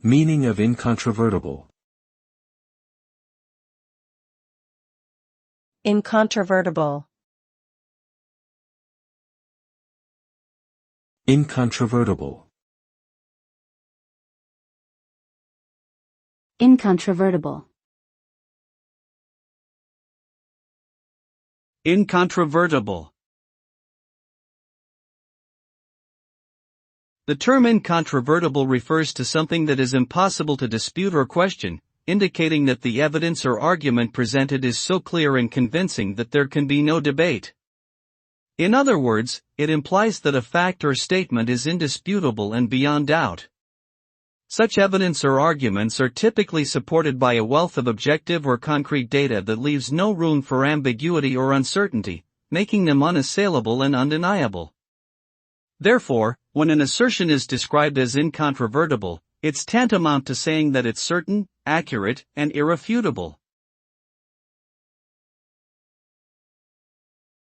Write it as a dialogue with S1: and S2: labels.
S1: Meaning of incontrovertible.
S2: Incontrovertible.
S1: Incontrovertible.
S3: Incontrovertible.
S4: Incontrovertible. The term incontrovertible refers to something that is impossible to dispute or question, indicating that the evidence or argument presented is so clear and convincing that there can be no debate. In other words, it implies that a fact or statement is indisputable and beyond doubt. Such evidence or arguments are typically supported by a wealth of objective or concrete data that leaves no room for ambiguity or uncertainty, making them unassailable and undeniable. Therefore, when an assertion is described as incontrovertible, it's tantamount to saying that it's certain, accurate, and irrefutable.